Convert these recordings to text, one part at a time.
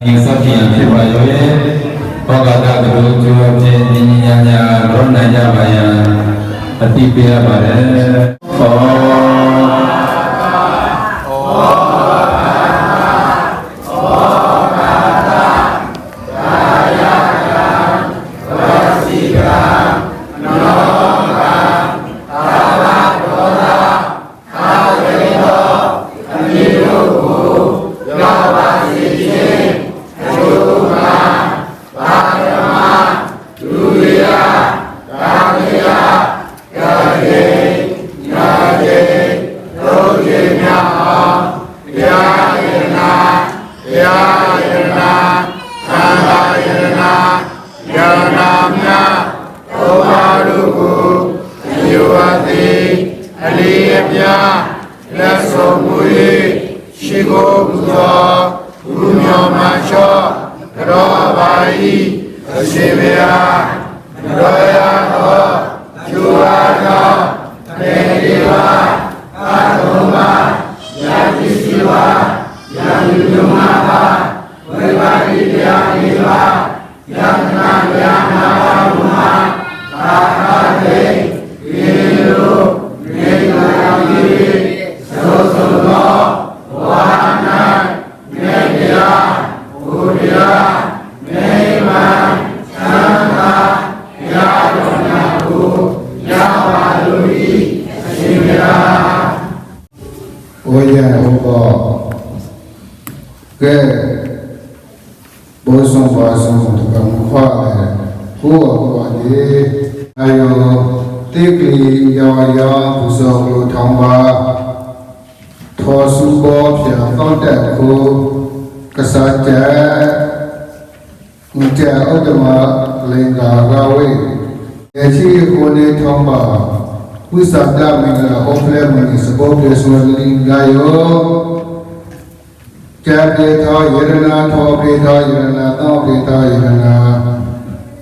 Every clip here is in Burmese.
ဒီစပြည့်ဖြစ်ပါရောရဲ့ဘောဂတာကလူကျိုးဖြင့်ဉာဏ်ဉာဏ်ရောနိုင်ကြပါရန်အတိပေးရပါတယ်။ဟောဝိသဒမင်္ဂလာဟောဖလဲမင်းစဘောပြေဆိုလင်္ဂယောကျပြေသောယရနာထောပြေသောယရနာသောပြေသောယရနာ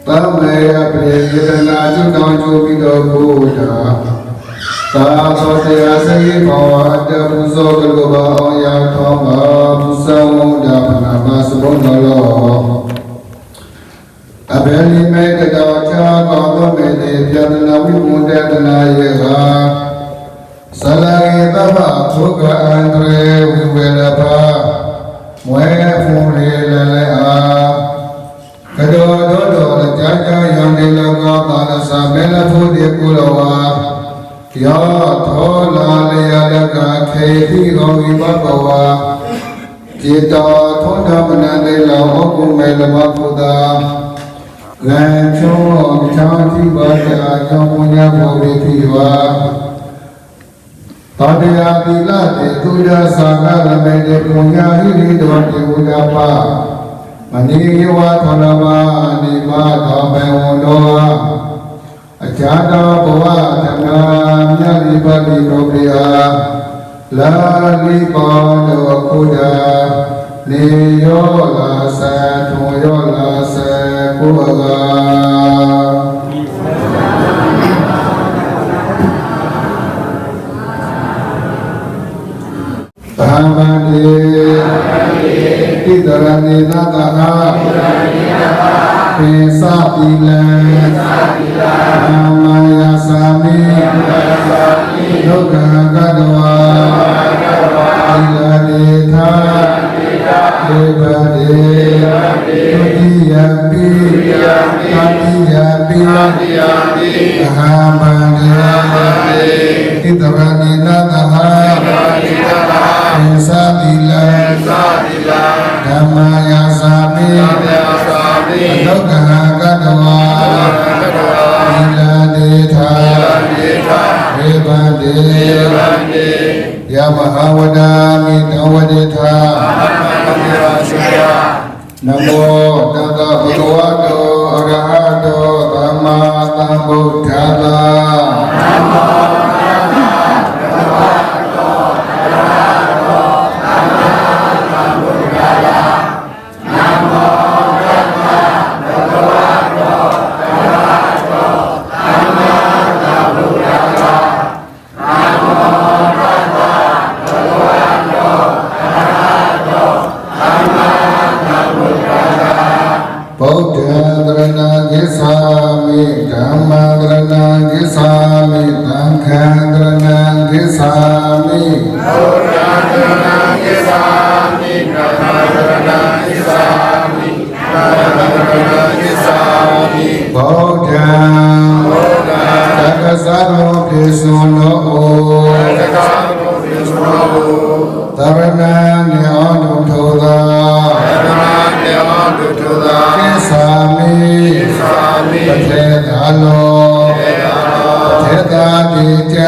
သမေယပြေယရနာကျွတ်တော်ကျိုးပြီးတော့ဘုရားသာသောတရားစေဘောအတ္တဘုဇောကလောဘအောင်ရာထောမှာဘုဇောဝန္ဒပနာပါစဘုံတော်လောအဘယ်လိမေတတော်ချာကောင်းသောမေတေပြတနာဝိမုန်တေတနာယေဟာသလယေတဘသုကအန္တရေဝိဝေလဘာမွေဖုန်လေလလေအာကတောတောတော်ကြာကြာယံနေလောကောသာလသမေလဖုတိကုလောဝါယောသောလာလယလကခေတိရောဝိဘဘဝจิตတောထုံးဓမ္မနတေလောဟောကုမေလမဘုဒ္ဓလံချုံချာတိပါဒာကြောင့်ဘုရားဘောဝိတိဝါသောတရားတိလတေသူရသာကလမေတေဘုရားဟိရိတောတေဝဒပါမဏိယဝသနမနိမသောဘေဝန္တောအကြတောဘဝတနာမြတ်လိပတိရောပိယလာလိပေါတောကုဒာနေယောလာသထုံယောလာသကုအကာသမ္မာတိတိတရဏေနတဟာပိသတိလံသမ္မာယာသာမိဒုက္ခကတဝါသီလတေသာဧဝတေသုတိယပိသတိယပိအဟံဗန္တိတိတရဏေနတဟာပိသတိလံဓမ္မာယာသာမိဒုက္ခကတဝါသီလတေသာဧဝတေယမဟာဝဒာမိတဝဒေသာနမောတတဗုဒ္ဓဝါတောအရဟတောသမ္မာသမ္ဗုဒ္ဓါနမော ဗုဒ္ဓံတရဏဂစ္ဆာမိဓမ္မံတရဏဂစ္ဆာမိသံဃံတရဏဂစ္ဆာမိဗုဒ္ဓံတရဏဂစ္ဆာမိဓမ္မံတရဏဂစ္ဆာမိသံဃံတရဏဂစ္ဆာမိဗုဒ္ဓံသက္ကသရောပိစုနောသက္ကသရောပိစုနောတရဏနေအောတုထောသာကိသာမိပထေသာလောပထေသာတိကျ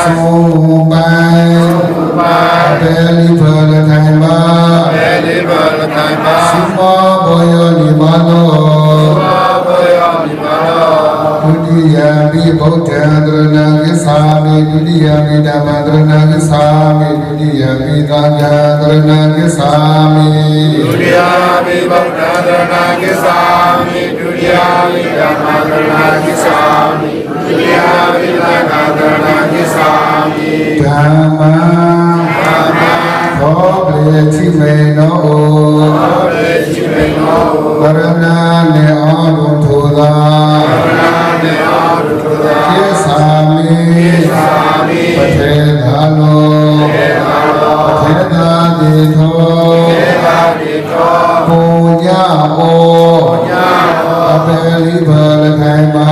သုပိုင်းပေလီဖလထိုင်ပါသုမောဘောယောနိမနောဒုတိယပိဗုဒ္ဓံတရဏဂစ္ဆာမိဒုတိယပိဓမ္မံတရဏဂစ္ဆာမိဒုတိယပိသံဃံတရဏဂစ္ဆာမိဒုတိယပိဗုဒ္ဓံတရဏဂစ္ဆာမိဒုတိယပိဓမ္မံတရဏဂစ္ဆာမိဒုတိယပိသံဃံတရဏဂစ္ဆာမိဓမ္မံသောပြေချိမေနောတရဏနေအောတုထောသာကိသာမိပထေသာလောပထေသာတိသောပုညဩအပေလိဘလခိုင်ပါ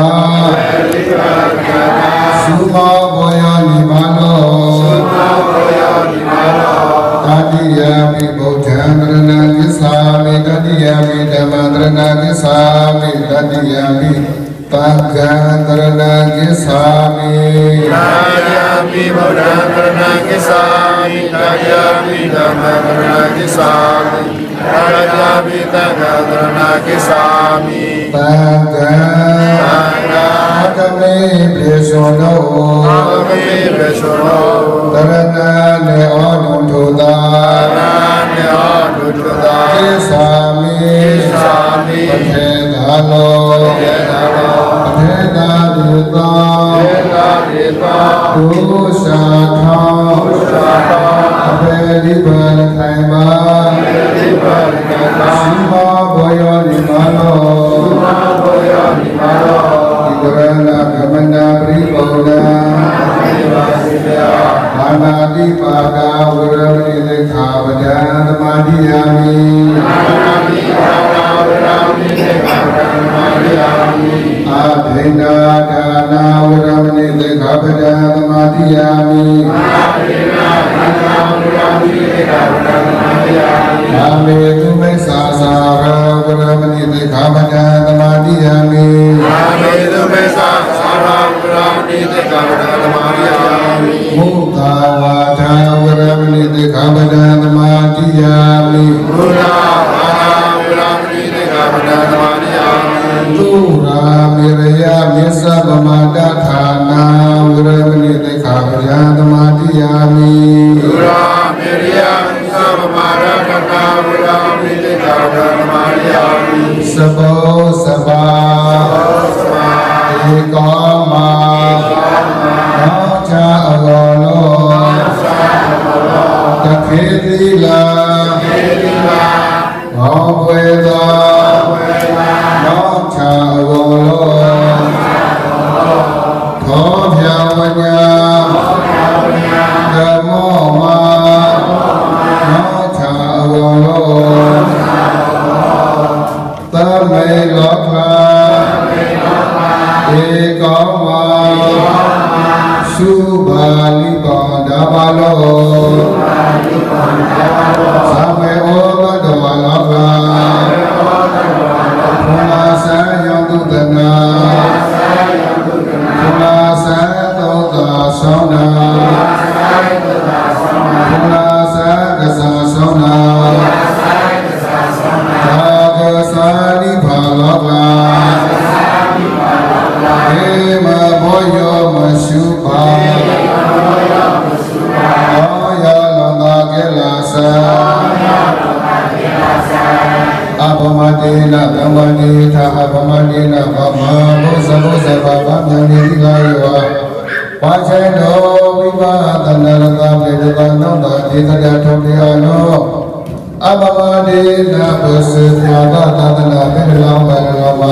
သုမောဘောယောနိမနောတတိယမိဗုဒ္ဓံတရဏဂစ္ဆာမိတတိယမိဓမ္မံတရဏဂစ္ဆာမိတတိယမိသံဃံတရဏဂစ္ဆာမိတတိယမိဗုဒ္ဓံတရဏဂစ္ဆာမိတတိယမိဓမ္မံတရဏဂစ္ဆာမိတတိယမိသံဃံတရဏဂစ္ဆာမိသံဃံကမေပြေသောနောကမေပြေသောနောတရဏနေအောတုထောသာတရဏနေအောတုထောသာကိသာမိပထေသာလောပထေသာတိသောဒုရှာထောအပေလိဘလခိုင်ပါသုမောဘောယောနိမနောဣတရဏကမန္တာပရိပောဒံမာနာတိပါဒာဝရမိသေခာဝဒံသမာဓိယာမိအာဘေနာဒါနာဝရမိသေခာဝဒံသမာဓိယာမိနာမေတုမေသာသာရဝရမိသေခာဝဒံသမာဓိယာမိနာမေတုမေသာသာရဝရမိသေခာဝဒံသမာဓိယာမိမုသာဝါဒာဝရမိသေခာဝဒံသမာဓိယာမိမုသာဝါဒာဝရမိသေခာဝဒံသမာဓိယာမိသုရာမေရယမေသဗမတဌာနာဝရမိသေခာဝဒံသမာဓိယာမိသုရာမေရယမေသဗမတဌာနာဝရမိသေခာဝဒံသမာဓိယာမိသဘောသဘာဧကောမာနောချာအလောလောတခေတိလာဟောဝေသောနောချာအလောလောသောဖြာဝညာဓမ္မောမာနောချာအလောလောသမေလောကဧကောမာသုဘာလိပါဒဘာလောသမေဩဘဒဝလောကဘုမာသံယောတုတနာဘုမာသံသောတာသောနာဘုမာသံကသာသောနာသာဂသာလိဘာလောကေမဘောယောမရှုပါအောယလောတာကေလာသအပမတေနဗမ္မနေသာအပမတေနဗမ္မာဘုဇဘုဇဘာဗမြဏိတိကာယောပါချေနောဝိပါဒနာရတမေတ္တနောတာဒေသရထုံတေအနော အဘမဒေနာပစေသာသာသနာပိလောဘလောမ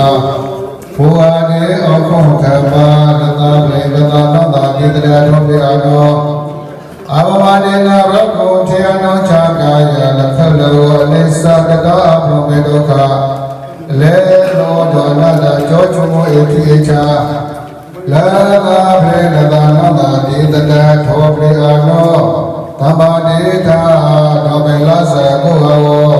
ဘူအာဒေအခုံထဘာရတဘေကတာနတာတိတရာထုပိအာနောအဘမဒေနာရကုံထေယနောချာကာယလခလောအနိစ္စကတောအဘမေဒုက္ခလေလောဒေါနလာကြောချုံဧတိအချာလာလာဘေကတာနတာတိတရာထုပိအာနောသဗ္ဗဒေသာဒောဘေလသကုဟော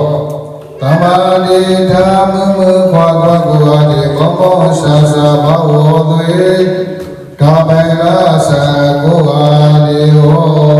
သဗ္ဗဒေသာမမခွာခွာကုဟာတိဘောဘောဆာဆာဘောဝသွေဒောဘေလသကုဟာတိဟော